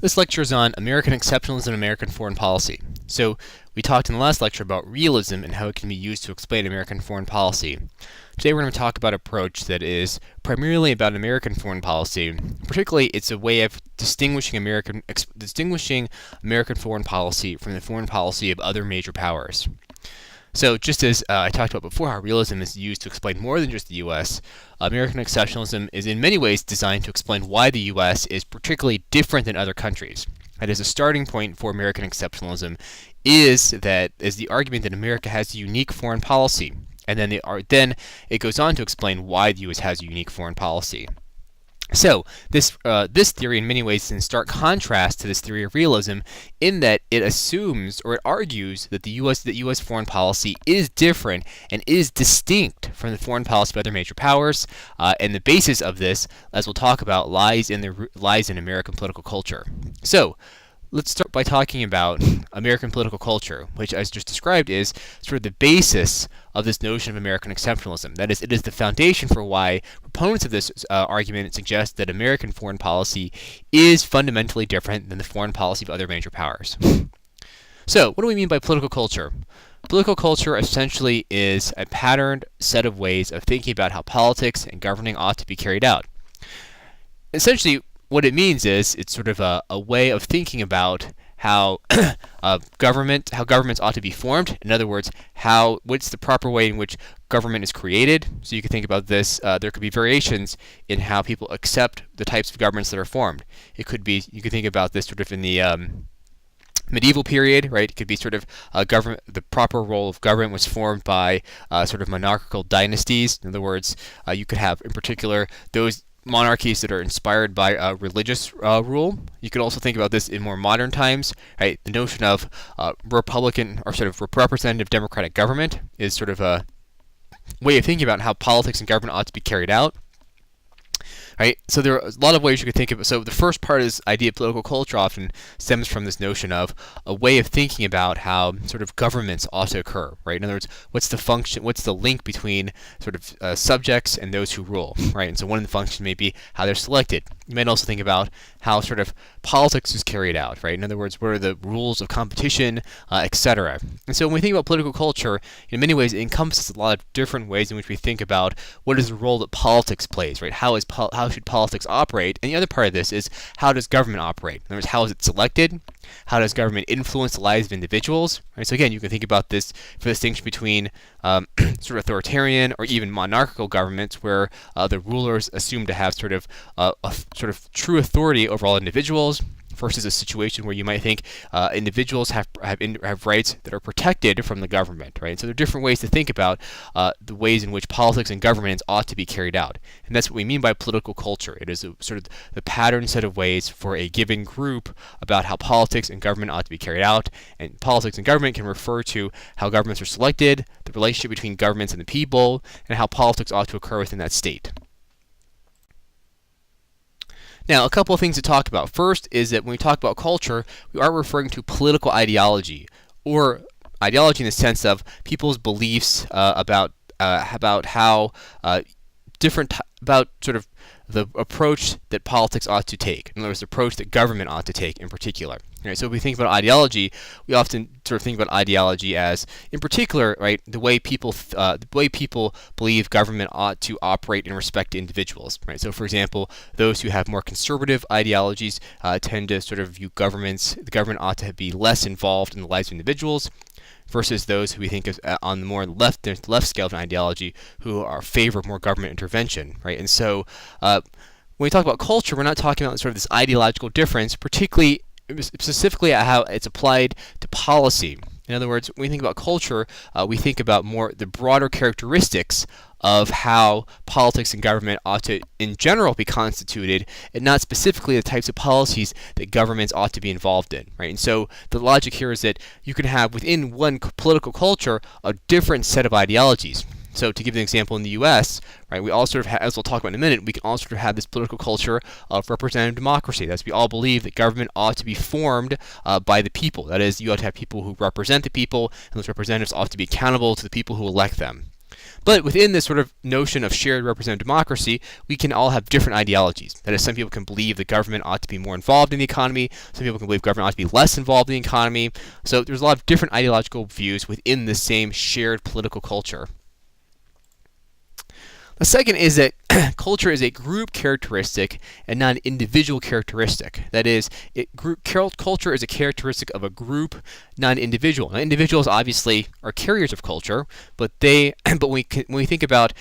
This lecture is on American exceptionalism and American foreign policy. So we talked in the last lecture about realism and how it can be used to explain American foreign policy. Today we're going to talk about an approach that is primarily about American foreign policy. Particularly, it's a way of distinguishing American foreign policy from the foreign policy of other major powers. So just as I talked about before, how realism is used to explain more than just the U.S., American exceptionalism is in many ways designed to explain why the U.S. is particularly different than other countries. That is, a starting point for American exceptionalism is the argument that America has a unique foreign policy, and then it goes on to explain why the U.S. has a unique foreign policy. So this theory in many ways is in stark contrast to this theory of realism in that it assumes or it argues that the U.S. foreign policy is different and is distinct from the foreign policy of other major powers, and the basis of this, as we'll talk about, lies in American political culture. So let's start by talking about American political culture, which, as just described, is sort of the basis of this notion of American exceptionalism. That is, it is the foundation for why proponents of this argument suggest that American foreign policy is fundamentally different than the foreign policy of other major powers. So, what do we mean by political culture? Political culture essentially is a patterned set of ways of thinking about how politics and governing ought to be carried out. Essentially, what it means is it's sort of a way of thinking about how governments ought to be formed. In other words, what's the proper way in which government is created. So you can think about this. There could be variations in how people accept the types of governments that are formed. You could think about this sort of in the medieval period, right? It could be sort of the proper role of government was formed by sort of monarchical dynasties. In other words, you could have in particular those monarchies that are inspired by religious rule. You could also think about this in more modern times, right? The notion of republican or sort of representative democratic government is sort of a way of thinking about how politics and government ought to be carried out. Right? So there are a lot of ways you could think of it. So the first part is idea of political culture often stems from this notion of a way of thinking about how sort of governments ought to occur. Right? In other words, what's the link between sort of subjects and those who rule. Right? And so one of the functions may be how they're selected. You might also think about how sort of politics is carried out. Right? In other words, what are the rules of competition, etc. And so when we think about political culture, in many ways it encompasses a lot of different ways in which we think about what is the role that politics plays. Right? How should politics operate? And the other part of this is how does government operate? In other words, how is it selected? How does government influence the lives of individuals? Right? So again, you can think about this for the distinction between sort of authoritarian or even monarchical governments where the rulers assume to have sort of true authority over all individuals, versus a situation where you might think individuals have rights that are protected from the government, right? So there are different ways to think about the ways in which politics and governance ought to be carried out, and that's what we mean by political culture. It is sort of the pattern set of ways for a given group about how politics and government ought to be carried out, and politics and government can refer to how governments are selected, the relationship between governments and the people, and how politics ought to occur within that state. Now, a couple of things to talk about. First is that when we talk about culture, we are referring to political ideology, or ideology in the sense of people's beliefs about how about sort of the approach that politics ought to take. In other words, the approach that government ought to take in particular. Right? So if we think about ideology, we often sort of think about ideology as, in particular, right, the way people believe government ought to operate in respect to individuals. Right? So, for example, those who have more conservative ideologies tend to sort of view the government ought to be less involved in the lives of individuals, versus those who we think of on the more left scale of an ideology who favor more government intervention, right? And so when we talk about culture, we're not talking about sort of this ideological difference, specifically at how it's applied to policy. In other words, when we think about culture, we think about more the broader characteristics of how politics and government ought to, in general, be constituted, and not specifically the types of policies that governments ought to be involved in, right? And so the logic here is that you can have within one political culture a different set of ideologies. So to give an example, in the U.S., right, we all sort of, as we'll talk about in a minute, we can all sort of have this political culture of representative democracy. That's we all believe that government ought to be formed by the people. That is, you ought to have people who represent the people, and those representatives ought to be accountable to the people who elect them. But within this sort of notion of shared representative democracy, we can all have different ideologies. That is, some people can believe the government ought to be more involved in the economy. Some people can believe government ought to be less involved in the economy. So there's a lot of different ideological views within the same shared political culture. The second is that culture is a group characteristic and not an individual characteristic. That is, culture is a characteristic of a group, not an individual. Now, individuals obviously are carriers of culture, but when we think about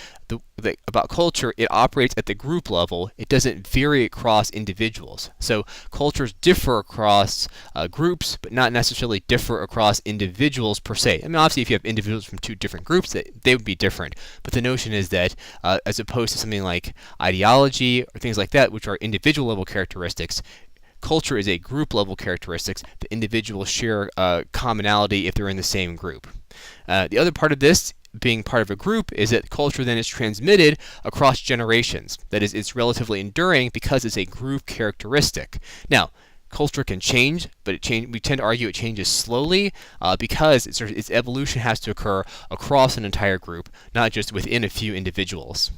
about culture, it operates at the group level. It doesn't vary across individuals. So cultures differ across groups, but not necessarily differ across individuals per se. I mean, obviously, if you have individuals from two different groups, they would be different. But the notion is that as opposed to something like ideology or things like that, which are individual level characteristics, culture is a group level characteristics. The individuals share commonality if they're in the same group. The other part of this, being part of a group, is that culture then is transmitted across generations. That is, it's relatively enduring because it's a group characteristic. Now, culture can change, but we tend to argue it changes slowly because its evolution has to occur across an entire group, not just within a few individuals.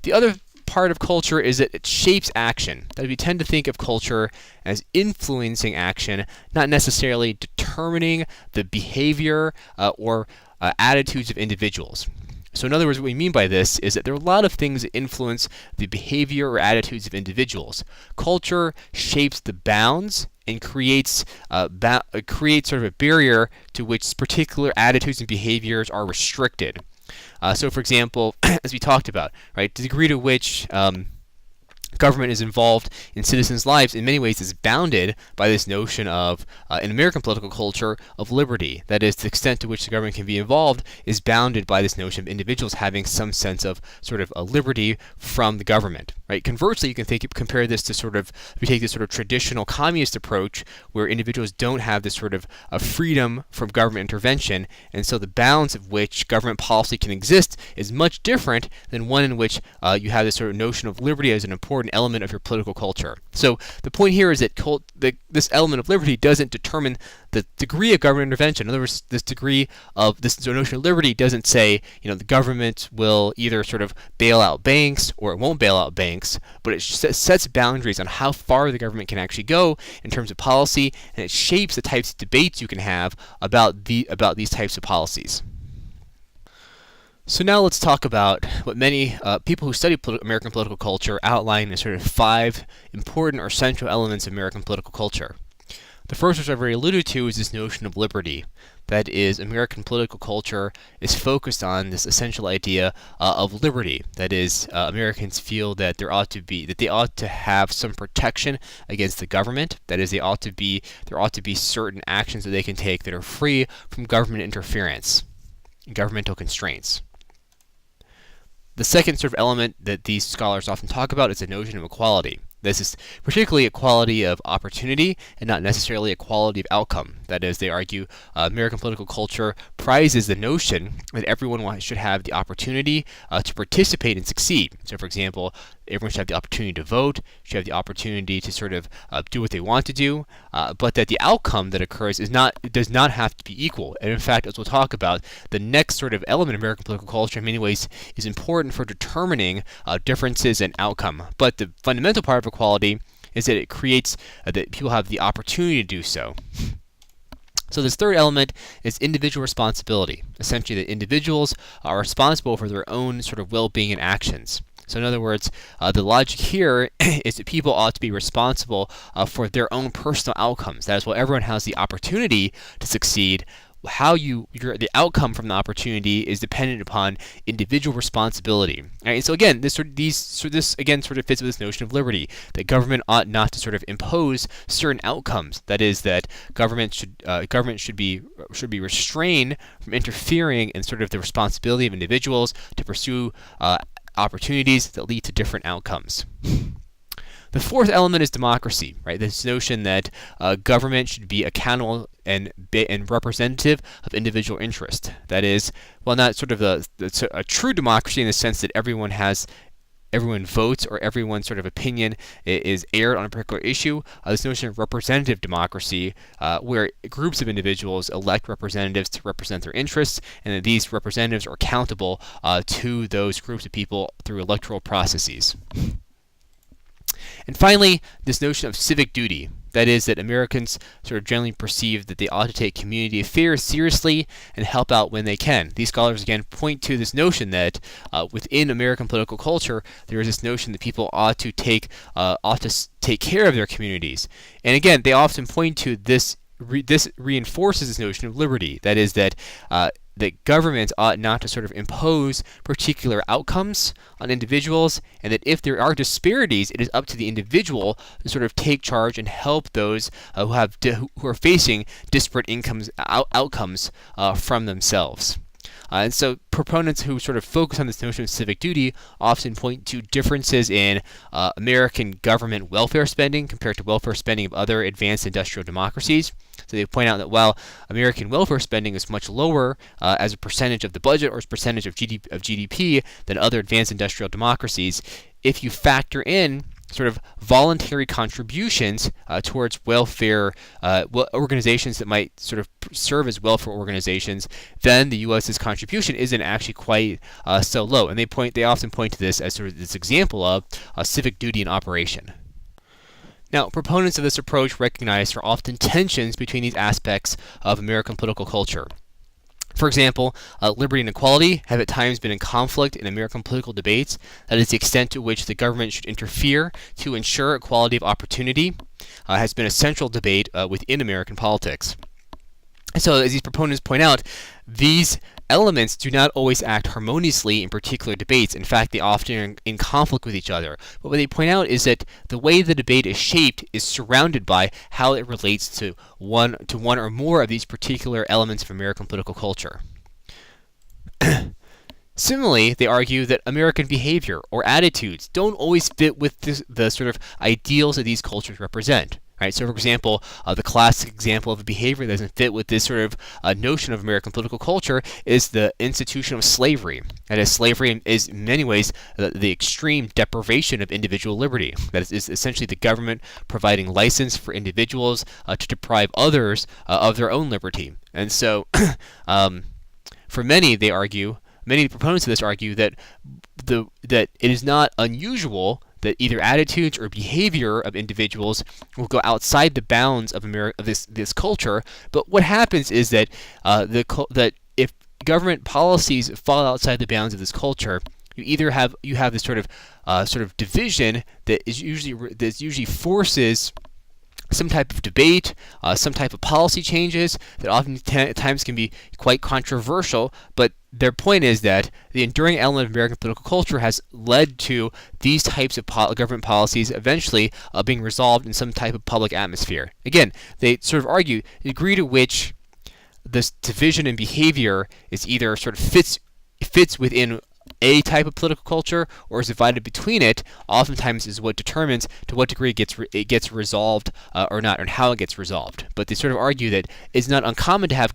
The other part of culture is that it shapes action. That we tend to think of culture as influencing action, not necessarily determining the behavior or attitudes of individuals. So in other words, what we mean by this is that there are a lot of things that influence the behavior or attitudes of individuals. Culture shapes the bounds and creates sort of a barrier to which particular attitudes and behaviors are restricted. So, for example, as we talked about, right, the degree to which government is involved in citizens' lives in many ways is bounded by this notion of, in American political culture, of liberty. That is, the extent to which the government can be involved is bounded by this notion of individuals having some sense of sort of a liberty from the government. Right? Conversely, you can compare this to if you take this sort of traditional communist approach where individuals don't have this sort of freedom from government intervention, and so the bounds of which government policy can exist is much different than one in which you have this sort of notion of liberty as an important element of your political culture. So the point here is that this element of liberty doesn't determine the degree of government intervention. In other words, this notion of liberty doesn't say, the government will either sort of bail out banks or it won't bail out banks, but it sets boundaries on how far the government can actually go in terms of policy, and it shapes the types of debates you can have about these types of policies. So now let's talk about what many people who study American political culture outline as sort of 5 important or central elements of American political culture. The first, which I've already alluded to, is this notion of liberty. That is, American political culture is focused on this essential idea of liberty. That is, Americans feel that they ought to have some protection against the government. That is, there ought to be certain actions that they can take that are free from government interference, governmental constraints. The second sort of element that these scholars often talk about is the notion of equality. This is particularly equality of opportunity and not necessarily equality of outcome. That is, they argue American political culture prizes the notion that everyone should have the opportunity to participate and succeed. So, for example, everyone should have the opportunity to vote, should have the opportunity to sort of do what they want to do, but that the outcome that occurs does not have to be equal. And in fact, as we'll talk about, the next sort of element of American political culture in many ways is important for determining differences in outcome. But the fundamental part of equality is that it creates that people have the opportunity to do so. So this third element is individual responsibility. Essentially, that individuals are responsible for their own sort of well-being and actions. So in other words, the logic here is that people ought to be responsible for their own personal outcomes. That is, while everyone has the opportunity to succeed, the outcome from the opportunity is dependent upon individual responsibility. Right? And so again, this again sort of fits with this notion of liberty, that government ought not to sort of impose certain outcomes. That is, that government should be restrained from interfering in sort of the responsibility of individuals to pursue opportunities that lead to different outcomes. The fourth element is democracy, right? This notion that government should be accountable and representative of individual interest. That is, well, not sort of a true democracy in the sense that everyone has everyone votes or everyone's sort of opinion is aired on a particular issue. This notion of representative democracy, where groups of individuals elect representatives to represent their interests, and that these representatives are accountable to those groups of people through electoral processes. And finally, this notion of civic duty. That is, that Americans sort of generally perceive that they ought to take community affairs seriously and help out when they can. These scholars again point to this notion that within American political culture, there is this notion that people ought to take care of their communities. And again, they often point to this. This reinforces this notion of liberty. That is, that governments ought not to sort of impose particular outcomes on individuals, and that if there are disparities, it is up to the individual to sort of take charge and help those who are facing disparate outcomes from themselves. And so proponents who sort of focus on this notion of civic duty often point to differences in American government welfare spending compared to welfare spending of other advanced industrial democracies. So they point out that while American welfare spending is much lower as a percentage of the budget or as a percentage of GDP than other advanced industrial democracies, if you factor in sort of voluntary contributions towards welfare organizations that might sort of serve as welfare organizations, then the U.S.'s contribution isn't actually quite so low. And they often point to this as sort of this example of civic duty in operation. Now, proponents of this approach recognize there are often tensions between these aspects of American political culture. For example, liberty and equality have at times been in conflict in American political debates. That is, the extent to which the government should interfere to ensure equality of opportunity has been a central debate within American politics. So, as these proponents point out, these elements do not always act harmoniously in particular debates. In fact, they often are in conflict with each other. But what they point out is that the way the debate is shaped is surrounded by how it relates to one or more of these particular elements of American political culture. Similarly, they argue that American behavior or attitudes don't always fit with the sort of ideals that these cultures represent. Right? So, for example, the classic example of a behavior that doesn't fit with this sort of notion of American political culture is the institution of slavery. That is, slavery is in many ways the extreme deprivation of individual liberty. That is essentially the government providing license for individuals to deprive others of their own liberty. And so, for many, many proponents of this argue that it is not unusual that either attitudes or behavior of individuals will go outside the bounds of this culture. But what happens is that that if government policies fall outside the bounds of this culture, you have this sort of division that usually forces some type of debate, some type of policy changes that oftentimes can be quite controversial, but their point is that the enduring element of American political culture has led to these types of government policies eventually being resolved in some type of public atmosphere. Again, they sort of argue the degree to which this division in behavior is either sort of fits within a type of political culture or is divided between it, oftentimes is what determines to what degree it gets resolved or not, and how it gets resolved. But they sort of argue that it's not uncommon to have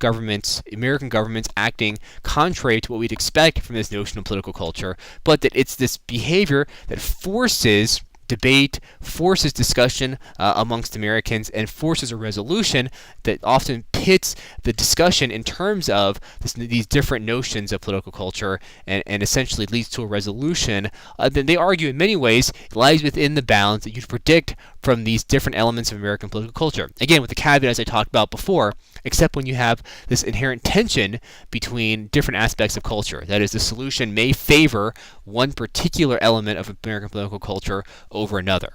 American governments acting contrary to what we'd expect from this notion of political culture, but that it's this behavior that forces debate, forces discussion amongst Americans, and forces a resolution that often pits the discussion in terms of these different notions of political culture and essentially leads to a resolution that they argue in many ways lies within the bounds that you'd predict from these different elements of American political culture. Again, with the caveat as I talked about before, except when you have this inherent tension between different aspects of culture. That is, the solution may favor one particular element of American political culture over another.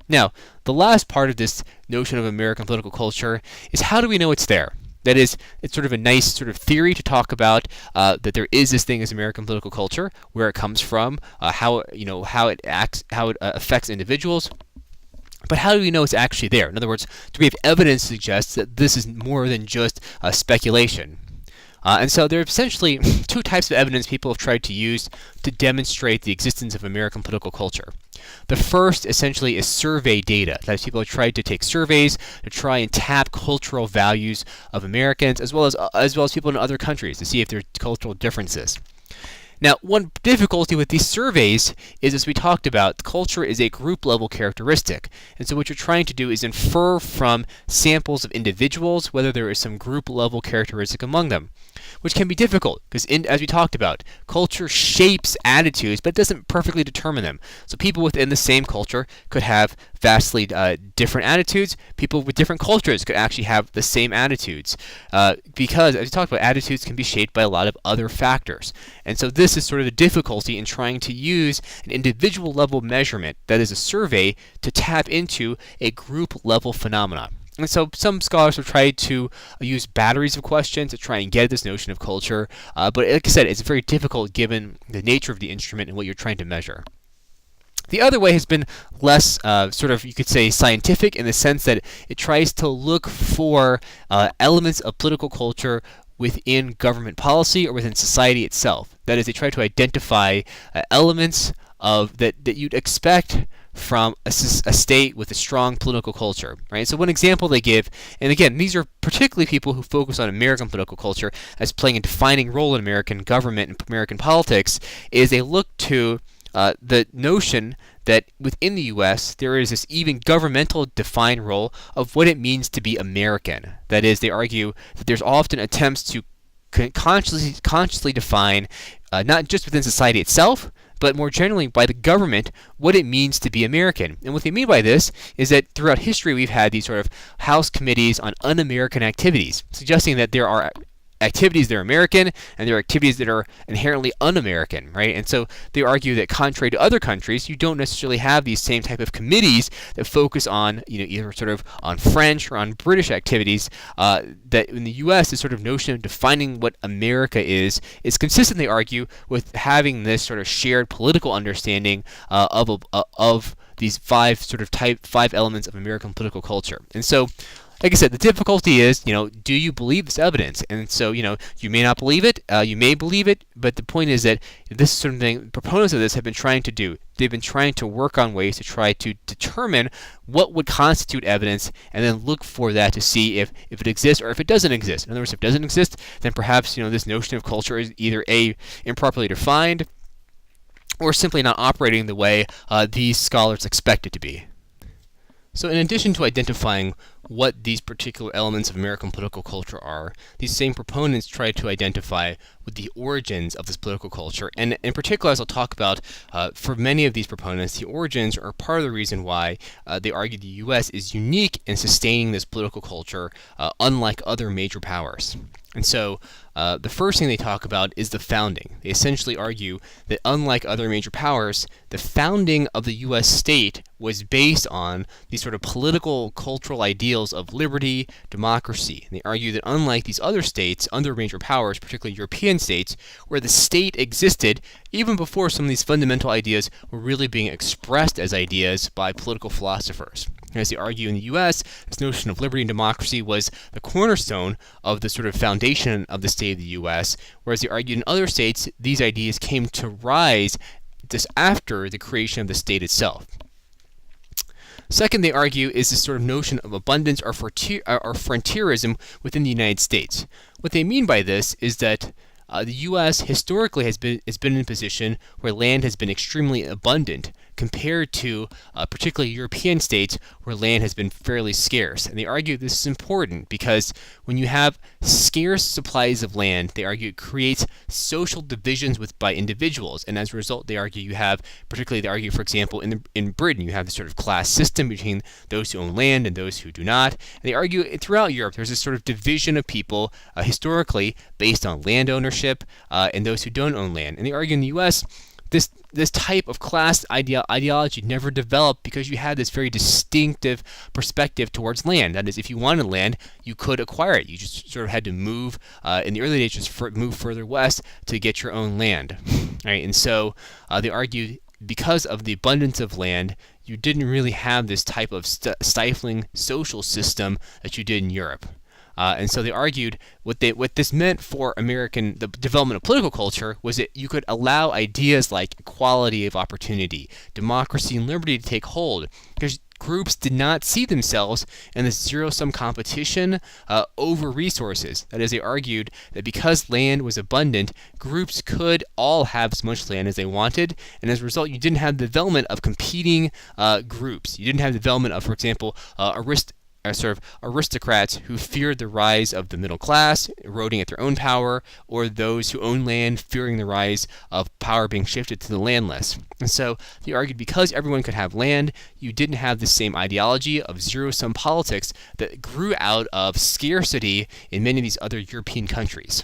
Now, the last part of this notion of American political culture is how do we know it's there? That is, it's sort of a nice sort of theory to talk about that there is this thing as American political culture, where it comes from, how it acts, how it affects individuals. But how do we know it's actually there? In other words, do we have evidence to suggest that this is more than just speculation? And so there are essentially two types of evidence people have tried to use to demonstrate the existence of American political culture. The first essentially is survey data. That is, people have tried to take surveys to try and tap cultural values of Americans as well as people in other countries to see if there are cultural differences. Now, one difficulty with these surveys is, as we talked about, culture is a group-level characteristic. And so what you're trying to do is infer from samples of individuals whether there is some group-level characteristic among them, which can be difficult because, as we talked about, culture shapes attitudes, but it doesn't perfectly determine them. So people within the same culture could have vastly different attitudes. People with different cultures could actually have the same attitudes because, as we talked about, attitudes can be shaped by a lot of other factors. And so this is sort of the difficulty in trying to use an individual level measurement, that is a survey, to tap into a group level phenomena. And so some scholars have tried to use batteries of questions to try and get at this notion of culture, but like I said, it's very difficult given the nature of the instrument and what you're trying to measure. The other way has been less sort of, you could say, scientific in the sense that it tries to look for elements of political culture within government policy or within society itself. That is, they try to identify elements of that you'd expect from a state with a strong political culture, right? So one example they give, and again, these are particularly people who focus on American political culture as playing a defining role in American government and American politics, is they look to the notion that within the U.S. there is this even governmental defined role of what it means to be American. That is, they argue that there's often attempts to consciously define, not just within society itself, but more generally by the government, what it means to be American. And what they mean by this is that throughout history we've had these sort of House committees on un-American activities, suggesting that there are activities that are American and there are activities that are inherently un-American, right? And so they argue that contrary to other countries, you don't necessarily have these same type of committees that focus on, either sort of on French or on British activities. That in the U.S., this sort of notion of defining what America is consistent, they argue, with having this sort of shared political understanding of these five elements of American political culture. And so, like I said, the difficulty is, do you believe this evidence? And so, you may not believe it, you may believe it, but the point is that this is sort of thing proponents of this have been trying to do. They've been trying to work on ways to try to determine what would constitute evidence and then look for that to see if it exists or if it doesn't exist. In other words, if it doesn't exist, then perhaps, this notion of culture is either A, improperly defined, or simply not operating the way these scholars expect it to be. So in addition to identifying what these particular elements of American political culture are, these same proponents try to identify what the origins of this political culture. And in particular, as I'll talk about, for many of these proponents, the origins are part of the reason why they argue the U.S. is unique in sustaining this political culture, unlike other major powers. And so the first thing they talk about is the founding. They essentially argue that unlike other major powers, the founding of the U.S. state was based on these sort of political, cultural ideals of liberty, democracy. And they argue that unlike these other states, other major powers, particularly European states, where the state existed even before some of these fundamental ideas were really being expressed as ideas by political philosophers. As they argue in the U.S., this notion of liberty and democracy was the cornerstone of the sort of foundation of the state of the U.S., whereas they argued in other states, these ideas came to rise just after the creation of the state itself. Second, they argue, is this sort of notion of abundance or frontierism within the United States. What they mean by this is that the U.S. historically has been in a position where land has been extremely abundant compared to particularly European states where land has been fairly scarce. And they argue this is important because when you have scarce supplies of land, they argue it creates social divisions by individuals. And as a result, they argue they argue, for example, in Britain, you have this sort of class system between those who own land and those who do not. And they argue throughout Europe, there's this sort of division of people historically based on land ownership and those who don't own land. And they argue in the U.S., this type of class ideology never developed because you had this very distinctive perspective towards land. That is, if you wanted land, you could acquire it. You just sort of had to move, in the early days, move further west to get your own land. Right? And so they argue because of the abundance of land, you didn't really have this type of stifling social system that you did in Europe. And so they argued what this meant for the development of political culture was that you could allow ideas like equality of opportunity, democracy, and liberty to take hold. Because groups did not see themselves in this zero-sum competition over resources. That is, they argued that because land was abundant, groups could all have as much land as they wanted, and as a result, you didn't have the development of competing groups. You didn't have the development of, for example, aristocrats who feared the rise of the middle class eroding at their own power, or those who own land fearing the rise of power being shifted to the landless. And so they argued because everyone could have land, you didn't have the same ideology of zero-sum politics that grew out of scarcity in many of these other European countries.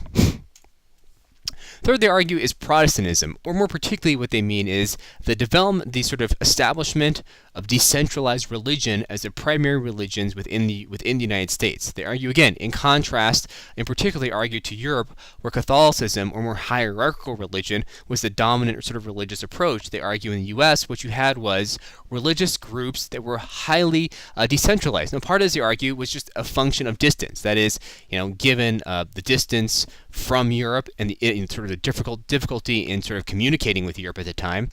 Third, they argue, is Protestantism, or more particularly what they mean is the development, the sort of establishment of decentralized religion as the primary religions within the United States. They argue, again, in contrast, and particularly argue to Europe, where Catholicism, or more hierarchical religion, was the dominant sort of religious approach. They argue in the U.S. what you had was religious groups that were highly decentralized. Now, part of, as they argue, was just a function of distance. That is, given the distance from Europe and sort of the difficulty in sort of communicating with Europe at the time,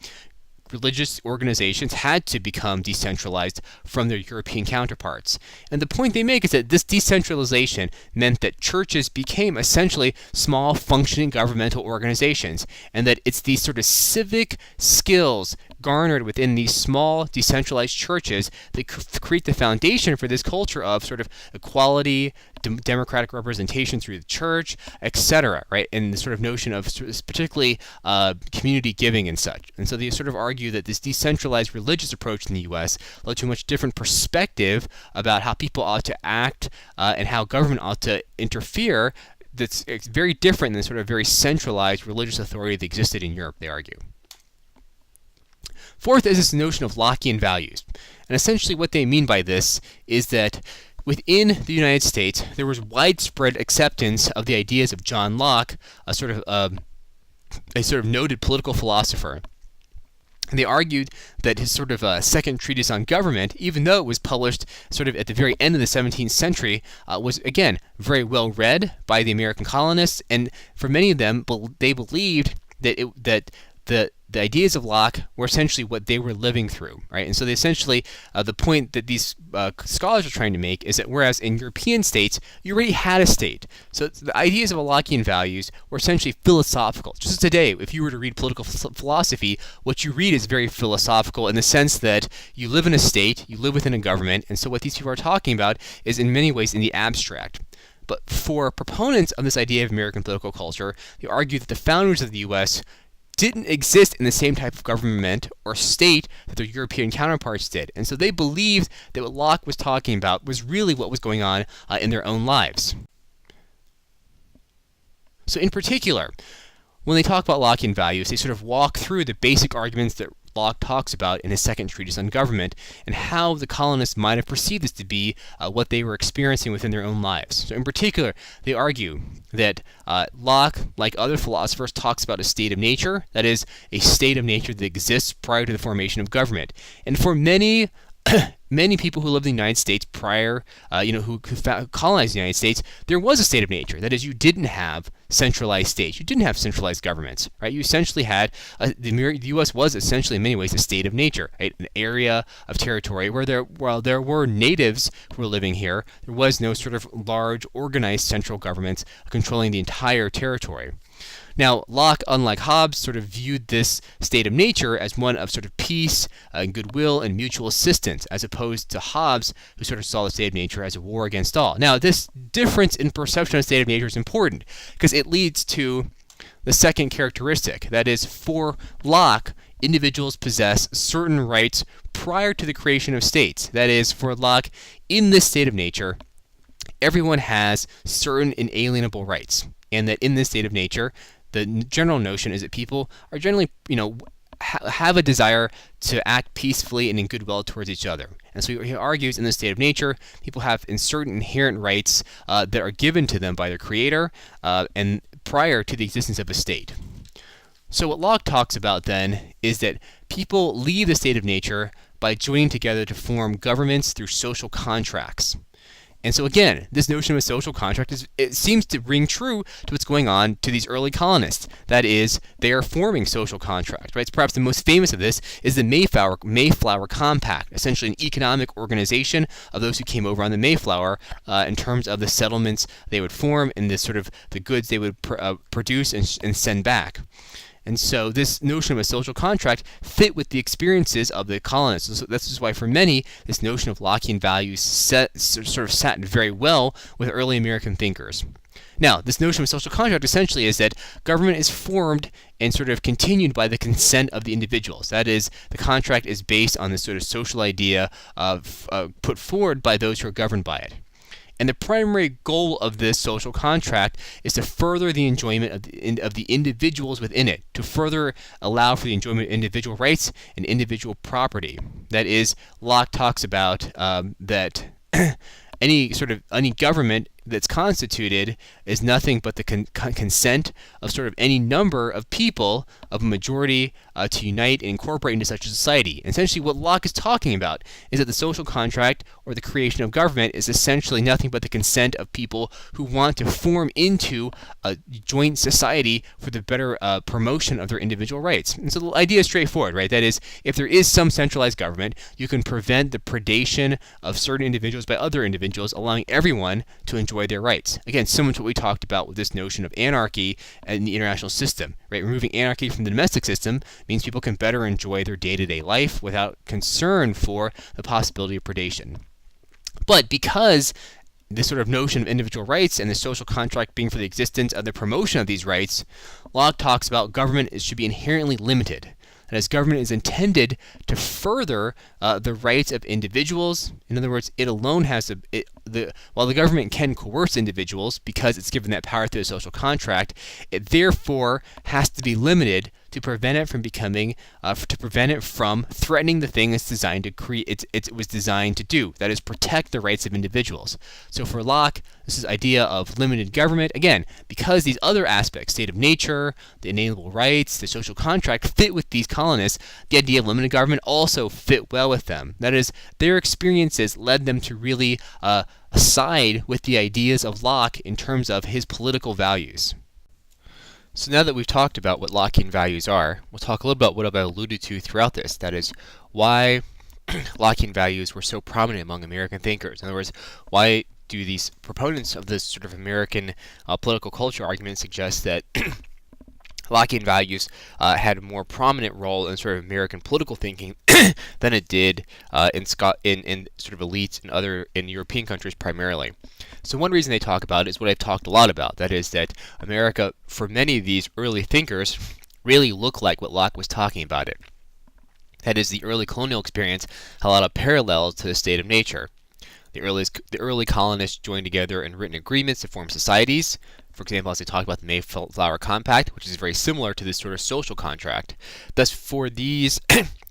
religious organizations had to become decentralized from their European counterparts. And the point they make is that this decentralization meant that churches became essentially small functioning governmental organizations, and that it's these sort of civic skills garnered within these small decentralized churches that create the foundation for this culture of sort of equality, democratic representation through the church, etc., right? And the sort of notion of particularly community giving and such. And so they sort of argue that this decentralized religious approach in the U.S. led to a much different perspective about how people ought to act and how government ought to interfere. That's very different than the sort of very centralized religious authority that existed in Europe, they argue. Fourth is this notion of Lockean values. And essentially what they mean by this is that within the United States, there was widespread acceptance of the ideas of John Locke, a sort of noted political philosopher. And they argued that his sort of second treatise on government, even though it was published sort of at the very end of the 17th century, was, again, very well read by the American colonists. And for many of them, they believed that the ideas of Locke were essentially what they were living through, right? And so they essentially, the point that these scholars are trying to make is that whereas in European states, you already had a state. So the ideas of Lockean values were essentially philosophical. Just as today, if you were to read political philosophy, what you read is very philosophical in the sense that you live in a state, you live within a government, and so what these people are talking about is in many ways in the abstract. But for proponents of this idea of American political culture, they argue that the founders of the U.S. didn't exist in the same type of government or state that their European counterparts did. And so they believed that what Locke was talking about was really what was going on in their own lives. So in particular, when they talk about Lockean values, they sort of walk through the basic arguments that Locke talks about in his second treatise on government, and how the colonists might have perceived this to be what they were experiencing within their own lives. So in particular, they argue that Locke, like other philosophers, talks about a state of nature, that is, a state of nature that exists prior to the formation of government. And for many people who lived in the United States prior, who colonized the United States, there was a state of nature. That is, you didn't have centralized states. You didn't have centralized governments, right? You essentially had, the U.S. was essentially in many ways a state of nature, right? An area of territory where while there were natives who were living here, there was no sort of large organized central government controlling the entire territory. Now, Locke, unlike Hobbes, sort of viewed this state of nature as one of sort of peace and goodwill and mutual assistance, as opposed to Hobbes, who sort of saw the state of nature as a war against all. Now, this difference in perception of state of nature is important, because it leads to the second characteristic. That is, for Locke, individuals possess certain rights prior to the creation of states. That is, for Locke, in this state of nature, everyone has certain inalienable rights, and that in this state of nature, the general notion is that people are generally, have a desire to act peacefully and in goodwill towards each other. And so he argues in the state of nature, people have certain inherent rights that are given to them by their creator and prior to the existence of a state. So what Locke talks about then is that people leave the state of nature by joining together to form governments through social contracts. And so again, this notion of a social contract it seems to ring true to what's going on to these early colonists. That is, they are forming social contracts, right? So perhaps the most famous of this is the Mayflower Compact, essentially an economic organization of those who came over on the Mayflower in terms of the settlements they would form and the goods they would produce and send back. And so this notion of a social contract fit with the experiences of the colonists. So this is why for many, this notion of Lockean values sat very well with early American thinkers. Now, this notion of social contract essentially is that government is formed and continued by the consent of the individuals. That is, the contract is based on this social idea of put forward by those who are governed by it. And the primary goal of this social contract is to further the enjoyment of the individuals within it, to further allow for the enjoyment of individual rights and individual property. That is, Locke talks about that any government that's constituted is nothing but the consent of any number of people, of a majority, to unite and incorporate into such a society. And essentially what Locke is talking about is that the social contract, or the creation of government, is essentially nothing but the consent of people who want to form into a joint society for the better promotion of their individual rights. And so the idea is straightforward, right? That is, if there is some centralized government, you can prevent the predation of certain individuals by other individuals, allowing everyone to enjoy their rights. Again, similar to what we talked about with this notion of anarchy in the international system, right? Removing anarchy from the domestic system means people can better enjoy their day-to-day life without concern for the possibility of predation. But because this notion of individual rights and the social contract being for the existence of the promotion of these rights, Locke talks about government should be inherently limited. That is, government is intended to further the rights of individuals. In other words, it alone has while the government can coerce individuals because it's given that power through a social contract, it therefore has to be limited to prevent it from threatening the thing it's designed to create. It was designed to do. That is, protect the rights of individuals. So for Locke, this is idea of limited government, again, because these other aspects, state of nature, the inalienable rights, the social contract, fit with these colonists, the idea of limited government also fit well with them. That is, their experiences led them to really side with the ideas of Locke in terms of his political values. So now that we've talked about what Lockean values are, we'll talk a little about what I've alluded to throughout this. That is, why Lockean values were so prominent among American thinkers. In other words, why do these proponents of this American political culture argument suggest that Lockean values had a more prominent role in American political thinking than it did in elites in European countries primarily. So one reason they talk about it is what I've talked a lot about. That is that America, for many of these early thinkers, really looked like what Locke was talking about it. That is, the early colonial experience had a lot of parallels to the state of nature. The early colonists joined together in written agreements to form societies. For example, as they talked about the Mayflower Compact, which is very similar to this social contract. Thus, for these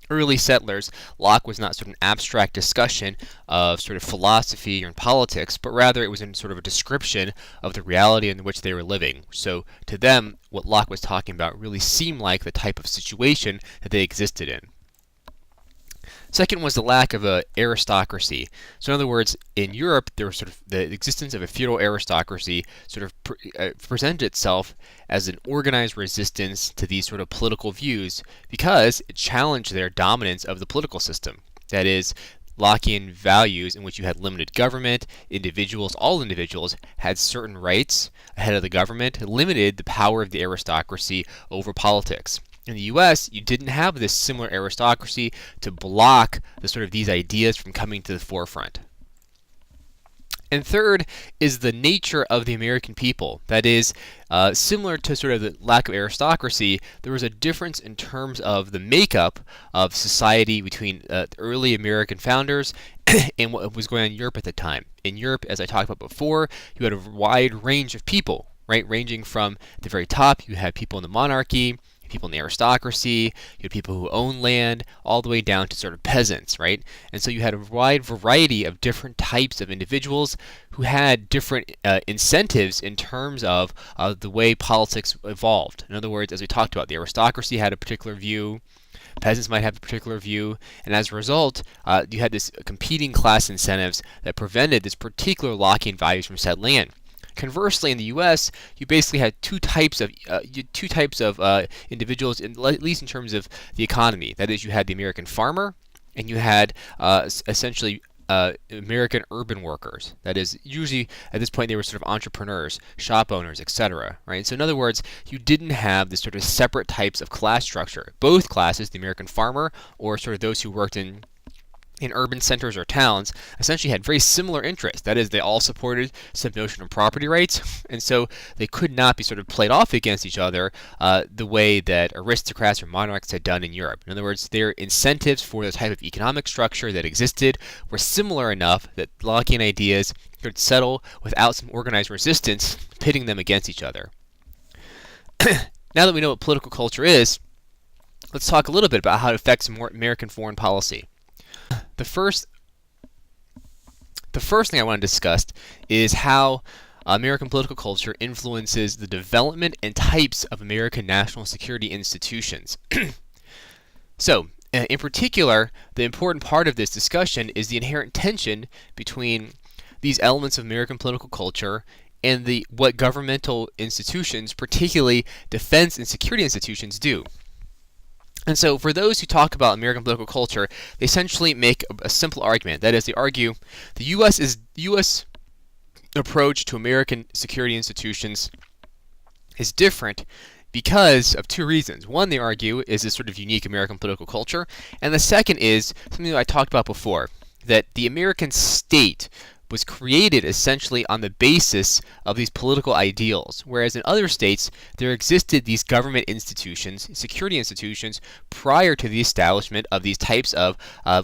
early settlers, Locke was not an abstract discussion of philosophy or politics, but rather it was in a description of the reality in which they were living. So to them, what Locke was talking about really seemed like the type of situation that they existed in. Second was the lack of an aristocracy. So in other words, in Europe, there was the existence of a feudal aristocracy presented itself as an organized resistance to these political views because it challenged their dominance of the political system. That is, Lockean values in which you had limited government, all individuals had certain rights ahead of the government, limited the power of the aristocracy over politics. In the U.S., you didn't have this similar aristocracy to block these ideas from coming to the forefront. And third is the nature of the American people. That is, similar to the lack of aristocracy, there was a difference in terms of the makeup of society between the early American founders and what was going on in Europe at the time. In Europe, as I talked about before, you had a wide range of people, right? Ranging from the very top, you had people in the monarchy, people in the aristocracy, you had people who owned land, all the way down to peasants, right? And so you had a wide variety of different types of individuals who had different incentives in terms of the way politics evolved. In other words, as we talked about, the aristocracy had a particular view, peasants might have a particular view, and as a result, you had this competing class incentives that prevented this particular lock-in values from settling in. Conversely, in the U.S., you basically had two types of individuals, at least in terms of the economy. That is, you had the American farmer, and you had essentially American urban workers. That is, usually at this point they were sort of entrepreneurs, shop owners, etc. Right? So in other words, you didn't have this sort of separate types of class structure. Both classes, the American farmer or sort of those who worked in urban centers or towns, essentially had very similar interests. That is, they all supported some notion of property rights, and so they could not be sort of played off against each other the way that aristocrats or monarchs had done in Europe. In other words, their incentives for the type of economic structure that existed were similar enough that Lockean ideas could settle without some organized resistance pitting them against each other. Now that we know what political culture is, let's talk a little bit about how it affects American foreign policy. The first thing I want to discuss is how American political culture influences the development and types of American national security institutions. So, in particular, the important part of this discussion is the inherent tension between these elements of American political culture and what governmental institutions, particularly defense and security institutions, do. And so for those who talk about American political culture, they essentially make a simple argument. That is, they argue the U.S. approach to American security institutions is different because of two reasons. One, they argue, is this sort of unique American political culture. And the second is something that I talked about before, that the American state was created essentially on the basis of these political ideals, whereas in other states there existed these government institutions, security institutions, prior to the establishment of these types of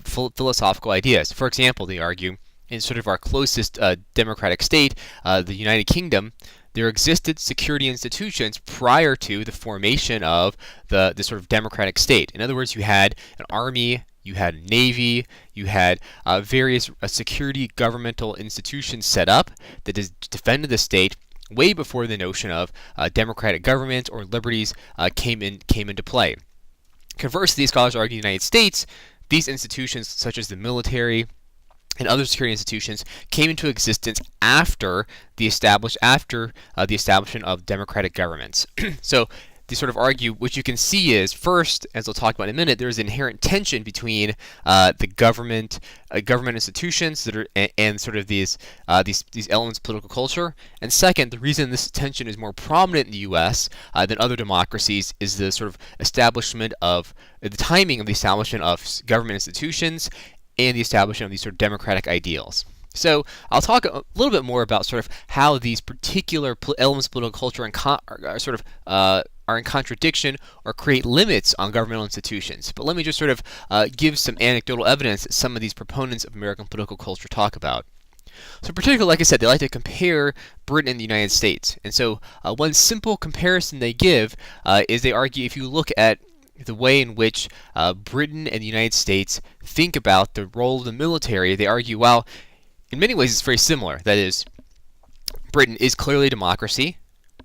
philosophical ideas. For example, they argue, in sort of our closest democratic state, the United Kingdom, there existed security institutions prior to the formation of the sort of democratic state. In other words, you had an army, you had a navy, you had various security governmental institutions set up that defended the state way before the notion of democratic government or liberties came into play. Conversely, these scholars argue in the United States, these institutions such as the military and other security institutions came into existence after the establishment of democratic governments. So they sort of argue, what you can see is, first, as I'll talk about in a minute, there's inherent tension between the government institutions that are and sort of these elements of political culture. And second, the reason this tension is more prominent in the U.S. Than other democracies is the sort of the timing of the establishment of government institutions and the establishment of these sort of democratic ideals. So I'll talk a little bit more about sort of how these particular elements of political culture are in contradiction or create limits on governmental institutions. But let me just sort of give some anecdotal evidence that some of these proponents of American political culture talk about. So particularly, like I said, they like to compare Britain and the United States. And so one simple comparison they give is they argue, if you look at the way in which Britain and the United States think about the role of the military, they argue, well, in many ways it's very similar. That is, Britain is clearly a democracy.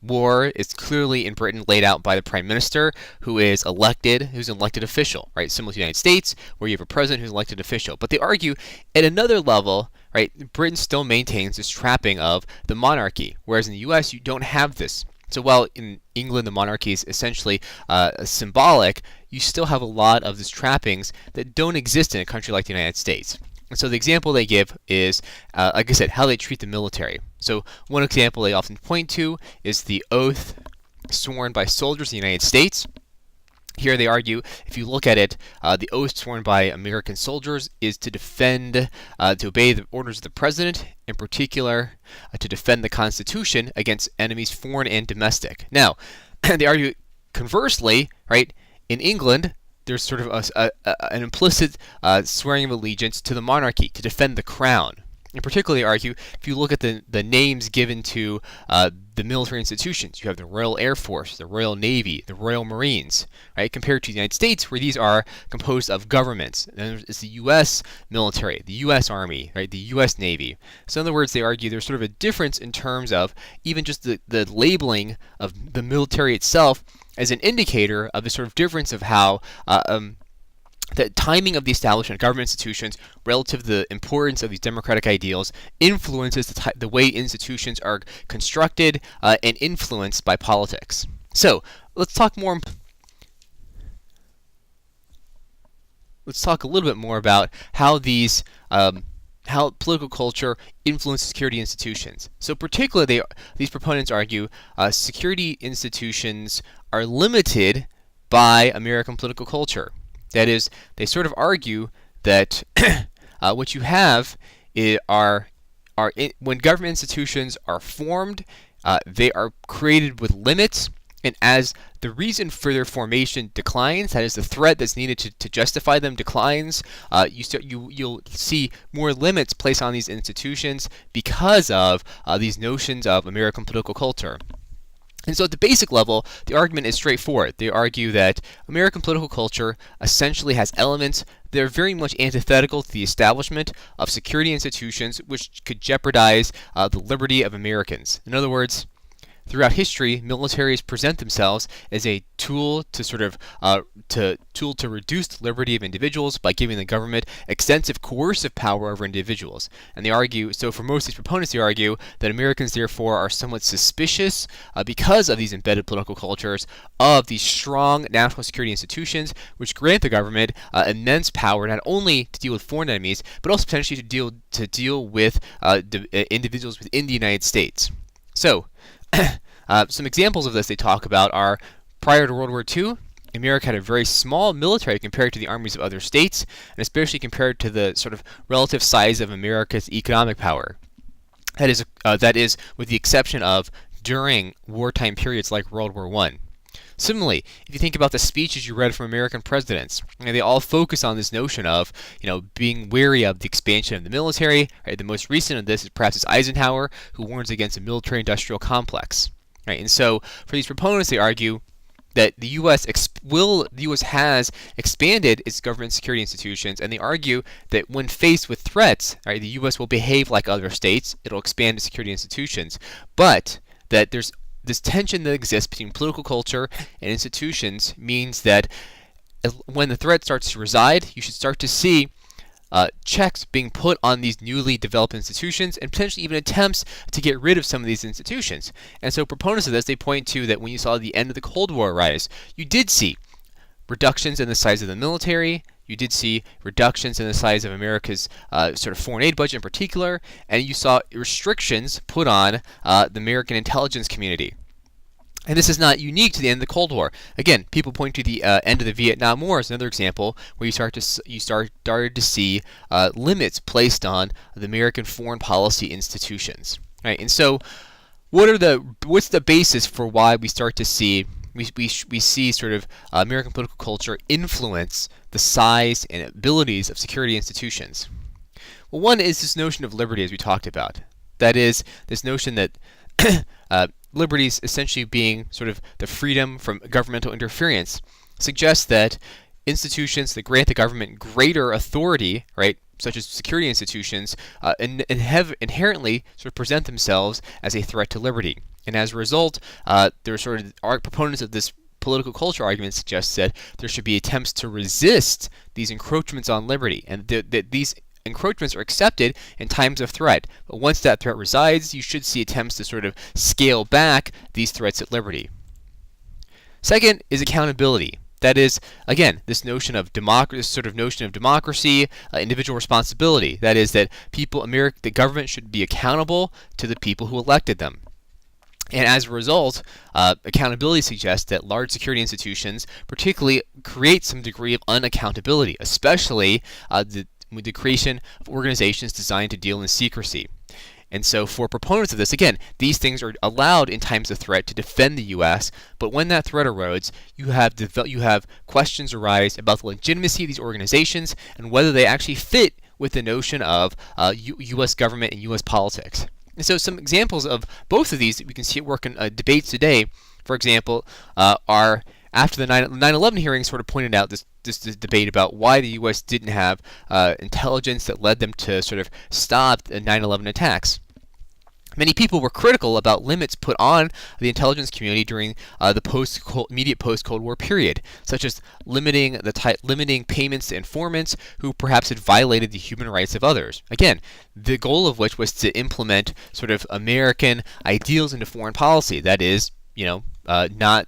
War is clearly in Britain laid out by the Prime Minister, who's an elected official, right? Similar to the United States, where you have a president who's an elected official. But they argue at another level, right, Britain still maintains this trapping of the monarchy, whereas in the U.S. you don't have this. So while in England the monarchy is essentially symbolic, you still have a lot of these trappings that don't exist in a country like the United States. And so the example they give is, like I said, how they treat the military. So one example they often point to is the oath sworn by soldiers in the United States. Here they argue, if you look at it, the oath sworn by American soldiers is to defend, to obey the orders of the president, in particular, to defend the Constitution against enemies foreign and domestic. Now, they argue conversely, right, in England, there's sort of an implicit swearing of allegiance to the monarchy, to defend the crown. In particular, they argue, if you look at the names given to the military institutions, you have the Royal Air Force, the Royal Navy, the Royal Marines, right? Compared to the United States, where these are composed of governments. And it's the U.S. military, the U.S. Army, right? The U.S. Navy. So in other words, they argue there's sort of a difference in terms of even just the labeling of the military itself as an indicator of the sort of difference of how the timing of the establishment of government institutions relative to the importance of these democratic ideals influences the way institutions are constructed and influenced by politics. So let's talk a little bit more about how how political culture influences security institutions. So particularly, these proponents argue security institutions are limited by American political culture. That is, they sort of argue that what you have when government institutions are formed, they are created with limits, and as the reason for their formation declines, that is, the threat that's needed to justify them declines, you'll see more limits placed on these institutions because of these notions of American political culture. And so at the basic level, the argument is straightforward. They argue that American political culture essentially has elements that are very much antithetical to the establishment of security institutions which could jeopardize the liberty of Americans. In other words, throughout history, militaries present themselves as a tool to reduce the liberty of individuals by giving the government extensive coercive power over individuals. And they argue, so for most of these proponents, they argue that Americans therefore are somewhat suspicious because of these embedded political cultures of these strong national security institutions which grant the government immense power not only to deal with foreign enemies but also potentially to deal with individuals within the United States. So some examples of this they talk about are prior to World War II, America had a very small military compared to the armies of other states, and especially compared to the sort of relative size of America's economic power. That is with the exception of during wartime periods like World War I. Similarly, if you think about the speeches you read from American presidents, they all focus on this notion of, being wary of the expansion of the military. Right? The most recent of this is perhaps Eisenhower, who warns against a military-industrial complex. Right? And so, for these proponents, they argue that the U.S. has expanded its government security institutions, and they argue that when faced with threats, right, the U.S. will behave like other states. It'll expand its security institutions, but that there's this tension that exists between political culture and institutions means that when the threat starts to reside, you should start to see checks being put on these newly developed institutions and potentially even attempts to get rid of some of these institutions. And so proponents of this, they point to that when you saw the end of the Cold War rise, you did see reductions in the size of the military, you did see reductions in the size of America's sort of foreign aid budget in particular, and you saw restrictions put on the American intelligence community. And this is not unique to the end of the Cold War. Again, people point to the end of the Vietnam War as another example where you started to see limits placed on the American foreign policy institutions. Right? And so, what's the basis for why we start to see we see sort of American political culture influence the size and abilities of security institutions? Well, one is this notion of liberty, as we talked about. That is, this notion that liberties essentially being sort of the freedom from governmental interference suggests that institutions that grant the government greater authority, right, such as security institutions, inherently sort of present themselves as a threat to liberty. And as a result, there sort of are proponents of this political culture argument suggests that there should be attempts to resist these encroachments on liberty, and that these encroachments are accepted in times of threat. But once that threat resides, you should see attempts to sort of scale back these threats at liberty. Second is accountability. That is, again, this notion of democracy, individual responsibility. That is, that the government should be accountable to the people who elected them. And as a result, accountability suggests that large security institutions particularly create some degree of unaccountability, especially with the creation of organizations designed to deal in secrecy. And so for proponents of this, again, these things are allowed in times of threat to defend the U.S., but when that threat erodes, you have questions arise about the legitimacy of these organizations and whether they actually fit with the notion of U.S. government and U.S. politics. And so some examples of both of these that we can see at work in debates today, for example, are after the 9/11 hearings sort of pointed out this debate about why the U.S. didn't have intelligence that led them to sort of stop the 9/11 attacks. Many people were critical about limits put on the intelligence community during the immediate post-Cold War period, such as limiting payments to informants who perhaps had violated the human rights of others. Again, the goal of which was to implement sort of American ideals into foreign policy. That is, not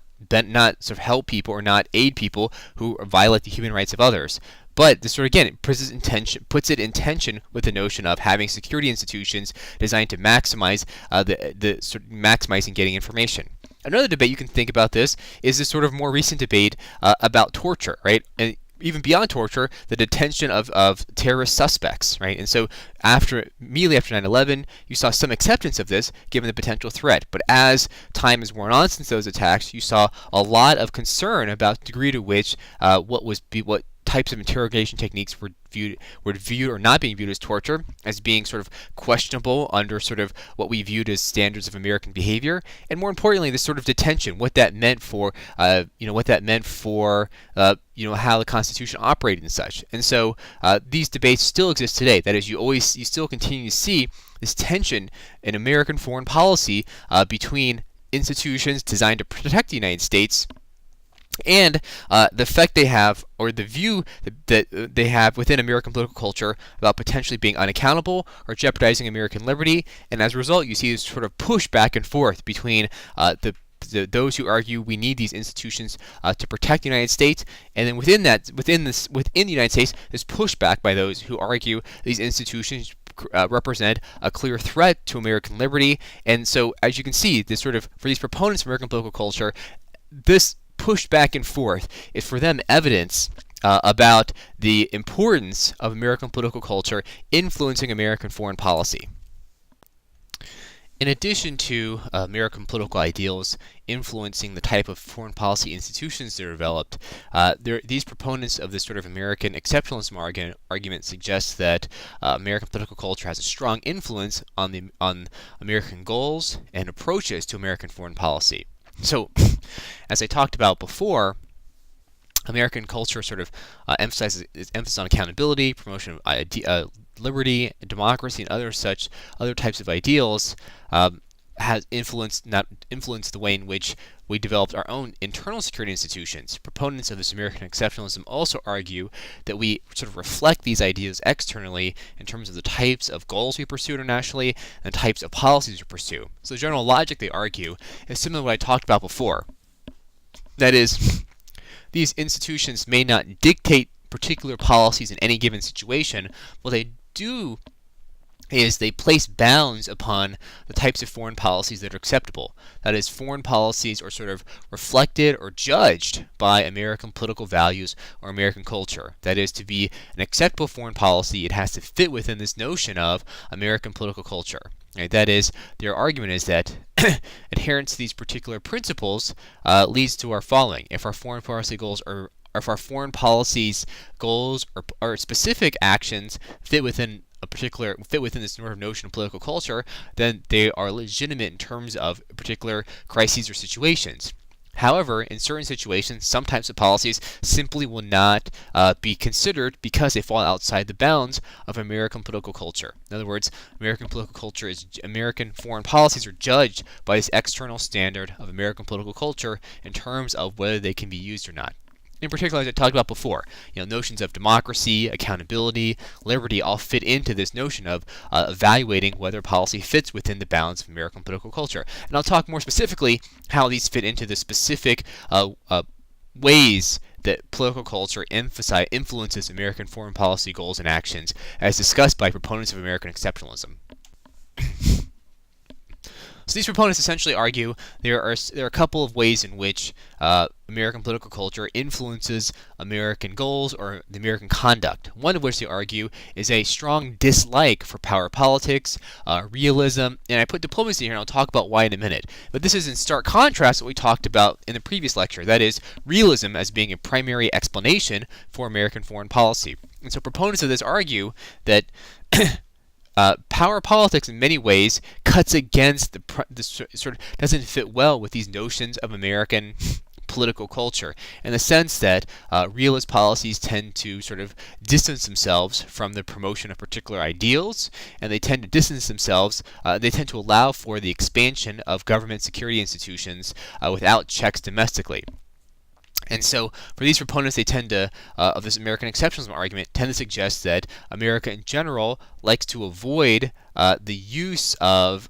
sort of help people or not aid people who violate the human rights of others. But this sort of, again, it puts it in tension with the notion of having security institutions designed to maximize maximizing getting information. Another debate you can think about this is this sort of more recent debate about torture, right? And even beyond torture, the detention of terrorist suspects, right? And so immediately after 9/11, you saw some acceptance of this given the potential threat. But as time has worn on since those attacks, you saw a lot of concern about the degree to which what types of interrogation techniques were viewed or not being viewed as torture, as being sort of questionable under sort of what we viewed as standards of American behavior, and more importantly, this sort of detention, what that meant for how the Constitution operated and such. And so these debates still exist today. That is, you still continue to see this tension in American foreign policy between institutions designed to protect the United States and the effect they have, or the view that they have within American political culture about potentially being unaccountable or jeopardizing American liberty. And as a result, you see this sort of push back and forth between those who argue we need these institutions to protect the United States, and then within the United States, there's pushback by those who argue these institutions represent a clear threat to American liberty. And so, as you can see, this sort of, for these proponents of American political culture, this push back and forth is for them evidence about the importance of American political culture influencing American foreign policy. In addition to American political ideals influencing the type of foreign policy institutions that are developed, these proponents of this sort of American exceptionalism argument suggest that American political culture has a strong influence on American goals and approaches to American foreign policy. So, as I talked about before, American culture sort of emphasizes emphasis on accountability, promotion of liberty, democracy, and other types of ideals. Has influenced the way in which we developed our own internal security institutions. Proponents of this American exceptionalism also argue that we sort of reflect these ideas externally in terms of the types of goals we pursue internationally and the types of policies we pursue. So the general logic, they argue, is similar to what I talked about before. That is, these institutions may not dictate particular policies in any given situation. What they do is they place bounds upon the types of foreign policies that are acceptable. That is, foreign policies are sort of reflected or judged by American political values or American culture. That is, to be an acceptable foreign policy, it has to fit within this notion of American political culture. Right? That is, their argument is that adherence to these particular principles leads to our following. If our foreign policy goals or if our foreign policies goals or specific actions fit within this sort of notion of political culture, then they are legitimate in terms of particular crises or situations. However, in certain situations, some types of policies simply will not be considered because they fall outside the bounds of American political culture. In other words, American foreign policies are judged by this external standard of American political culture in terms of whether they can be used or not. In particular, as I talked about before, notions of democracy, accountability, liberty all fit into this notion of evaluating whether policy fits within the bounds of American political culture. And I'll talk more specifically how these fit into the specific ways that political culture influences American foreign policy goals and actions, as discussed by proponents of American exceptionalism. So these proponents essentially argue there are a couple of ways in which American political culture influences American goals or the American conduct. One of which they argue is a strong dislike for power politics, realism, and I put diplomacy here and I'll talk about why in a minute. But this is in stark contrast to what we talked about in the previous lecture, that is, realism as being a primary explanation for American foreign policy. And so proponents of this argue that power politics in many ways cuts against the sort of doesn't fit well with these notions of American political culture, in the sense that realist policies tend to sort of distance themselves from the promotion of particular ideals, and they tend to distance themselves, they tend to allow for the expansion of government security institutions without checks domestically. And so, for these proponents, they tend to, of this American exceptionalism argument, tend to suggest that America in general likes to avoid the use of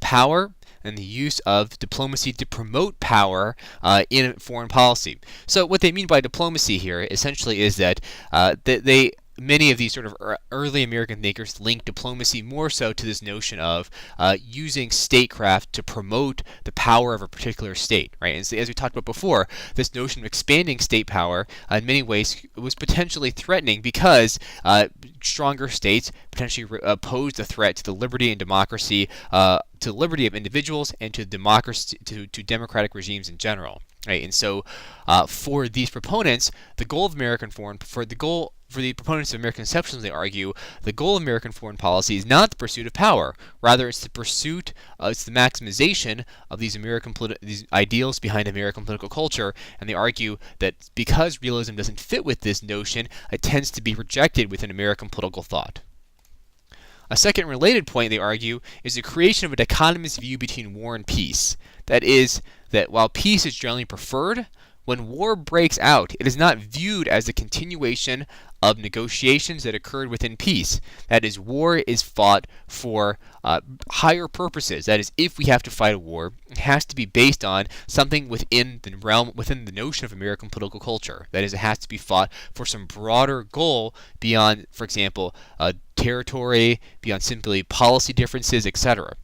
power and the use of diplomacy to promote power in foreign policy. So, what they mean by diplomacy here essentially is that many of these sort of early American thinkers link diplomacy more so to this notion of using statecraft to promote the power of a particular state, right? And so, as we talked about before, this notion of expanding state power in many ways was potentially threatening because stronger states potentially posed a threat to the liberty and democracy, to the liberty of individuals, and to democracy, to democratic regimes in general. Right, and so for these proponents, the goal of for the proponents of American exceptionalism, they argue the goal of American foreign policy is not the pursuit of power. Rather, it's the maximization of these these ideals behind American political culture. And they argue that because realism doesn't fit with this notion, it tends to be rejected within American political thought. A second related point, they argue, is the creation of a dichotomous view between war and peace. That is, that while peace is generally preferred, when war breaks out, it is not viewed as a continuation of negotiations that occurred within peace. That is, war is fought for higher purposes. That is, if we have to fight a war, it has to be based on something within the notion of American political culture. That is, it has to be fought for some broader goal beyond, for example, territory, beyond simply policy differences, etc.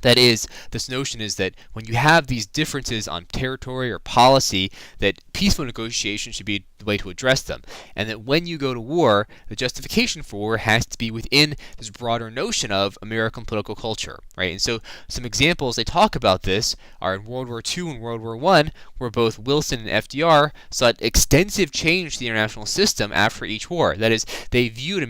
That is, this notion is that when you have these differences on territory or policy, that peaceful negotiation should be the way to address them. And that when you go to war, the justification for war has to be within this broader notion of American political culture, right? And so some examples they talk about this are in World War II and World War I, where both Wilson and FDR sought extensive change to the international system after each war. That is, they viewed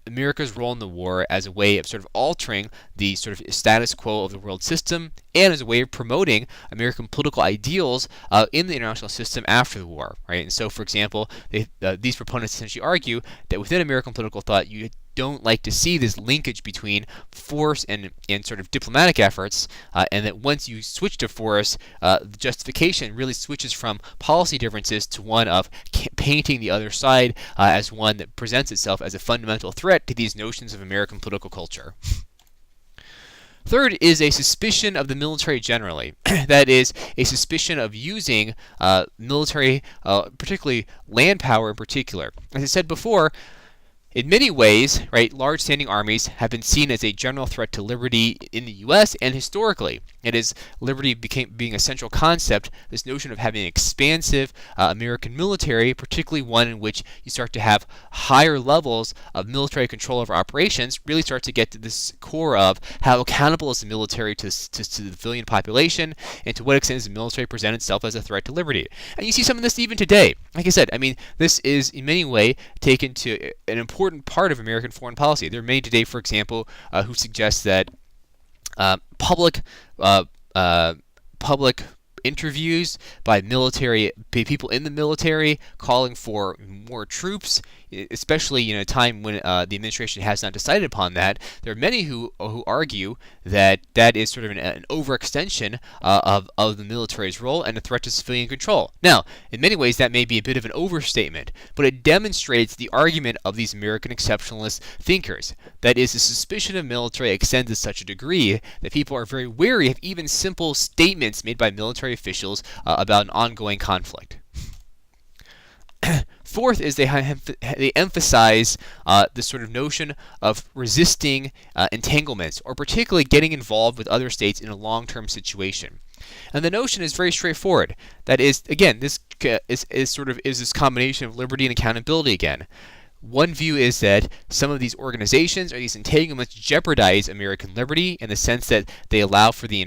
America's role in the war as a way of sort of altering the sort of status quo of the world system and as a way of promoting American political ideals in the international system after the war, right? And so, for example, these proponents essentially argue that within American political thought, you don't like to see this linkage between force and sort of diplomatic efforts, and that once you switch to force, the justification really switches from policy differences to one of painting the other side as one that presents itself as a fundamental threat to these notions of American political culture. Third is a suspicion of the military generally. That is, a suspicion of using military, particularly land power in particular. As I said before, in many ways, right, large standing armies have been seen as a general threat to liberty in the U.S. and historically. It is liberty being a central concept, this notion of having an expansive American military, particularly one in which you start to have higher levels of military control over operations, really starts to get to this core of how accountable is the military to the civilian population, and to what extent does the military present itself as a threat to liberty. And you see some of this even today. Like I said, I mean, this is in many ways taken to an important part of American foreign policy. There are many today, for example, who suggest that public interviews by people in the military calling for more troops, especially in a time when the administration has not decided upon that. There are many who argue that that is sort of an overextension of the military's role and a threat to civilian control. Now, in many ways, that may be a bit of an overstatement, but it demonstrates the argument of these American exceptionalist thinkers. That is, the suspicion of military extends to such a degree that people are very wary of even simple statements made by military officials about an ongoing conflict. Fourth is they emphasize this sort of notion of resisting entanglements, or particularly getting involved with other states in a long-term situation. And the notion is very straightforward. That is, again, this is this combination of liberty and accountability again. One view is that some of these organizations or these entanglements jeopardize American liberty in the sense that they allow for the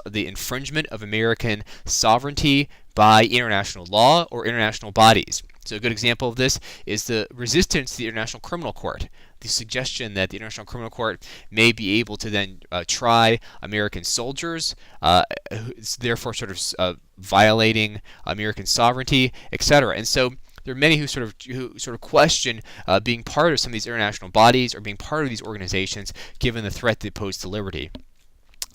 infringement of American sovereignty by international law or international bodies. So a good example of this is the resistance to the International Criminal Court. the suggestion that the International Criminal Court may be able to then try American soldiers, therefore sort of violating American sovereignty, etc. And so there are many who sort of question being part of some of these international bodies or being part of these organizations, given the threat they pose to liberty.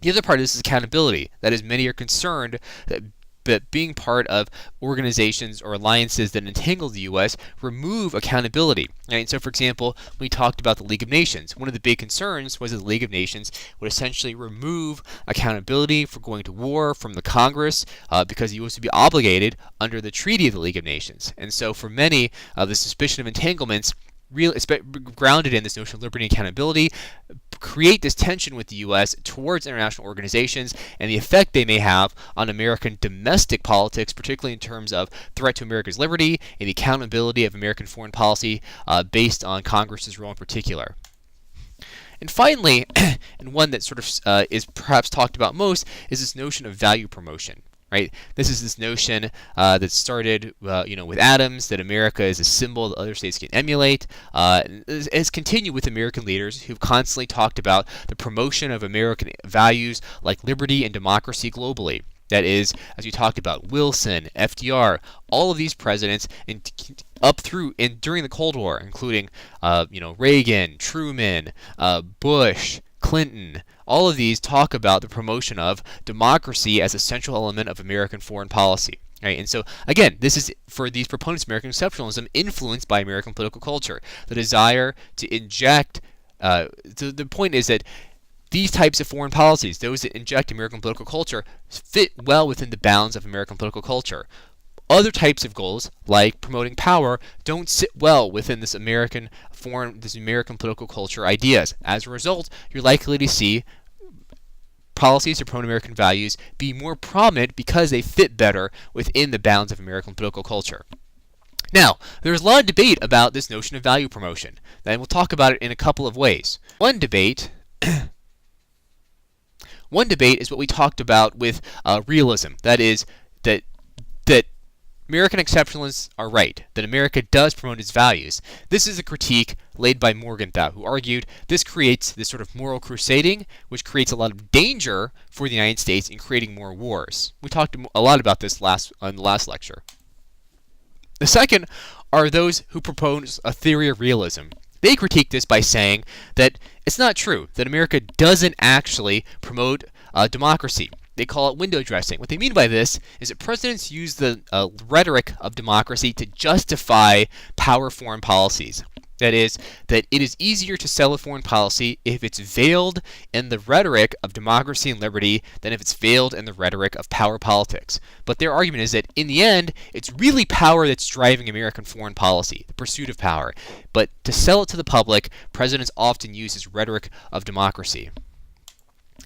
The other part of this is accountability. That is, many are concerned that being part of organizations or alliances that entangle the U.S. remove accountability. Right? And so, for example, we talked about the League of Nations. One of the big concerns was that the League of Nations would essentially remove accountability for going to war from the Congress because the U.S. would be obligated under the Treaty of the League of Nations. And so, for many, the suspicion of entanglements grounded in this notion of liberty and accountability create this tension with the U.S. towards international organizations and the effect they may have on American domestic politics, particularly in terms of threat to America's liberty and the accountability of American foreign policy based on Congress's role in particular. And finally, and one that sort of is perhaps talked about most, is this notion of value promotion. Right? This is this notion that started, with Adams, that America is a symbol that other states can emulate. Has continued with American leaders who've constantly talked about the promotion of American values like liberty and democracy globally. That is, as we talked about, Wilson, FDR, all of these presidents, up through and during the Cold War, including, Reagan, Truman, Bush, Clinton. All of these talk about the promotion of democracy as a central element of American foreign policy. Right? And so, again, this is, for these proponents of American exceptionalism, influenced by American political culture. The desire to inject, the point is that these types of foreign policies, those that inject American political culture, fit well within the bounds of American political culture. Other types of goals, like promoting power, don't sit well within this American political culture ideas. As a result, you're likely to see policies to promote American values be more prominent because they fit better within the bounds of American political culture. Now, there's a lot of debate about this notion of value promotion, and we'll talk about it in a couple of ways. One debate is what we talked about with realism. That is, that American exceptionalists are right, that America does promote its values. This is a critique laid by Morgenthau, who argued this creates this sort of moral crusading, which creates a lot of danger for the United States in creating more wars. We talked a lot about this in the last lecture. The second are those who propose a theory of realism. They critique this by saying that it's not true, that America doesn't actually promote democracy. They call it window dressing. What they mean by this is that presidents use the rhetoric of democracy to justify power foreign policies. That is, that it is easier to sell a foreign policy if it's veiled in the rhetoric of democracy and liberty than if it's veiled in the rhetoric of power politics. But their argument is that in the end, it's really power that's driving American foreign policy, the pursuit of power. But to sell it to the public, presidents often use this rhetoric of democracy.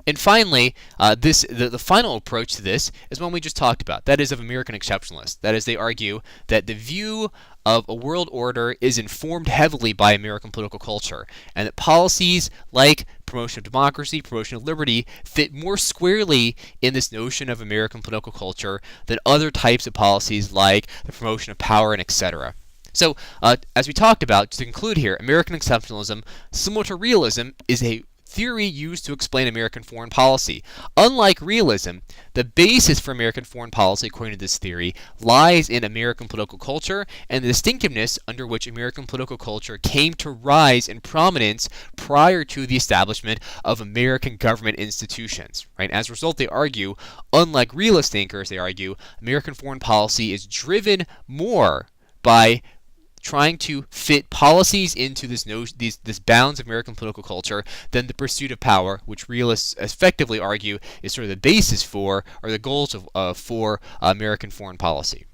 And finally, the final approach to this is one we just talked about. That is of American exceptionalists. That is, they argue that the view of a world order is informed heavily by American political culture, and that policies like promotion of democracy, promotion of liberty, fit more squarely in this notion of American political culture than other types of policies like the promotion of power and etc. So, as we talked about, to conclude here, American exceptionalism, similar to realism, is a theory used to explain American foreign policy. Unlike realism, the basis for American foreign policy, according to this theory, lies in American political culture and the distinctiveness under which American political culture came to rise in prominence prior to the establishment of American government institutions. Right? As a result, they argue, unlike realist thinkers, they argue, American foreign policy is driven more by trying to fit policies into this bounds of American political culture than the pursuit of power, which realists effectively argue is sort of the basis for, or the goals of, for American foreign policy.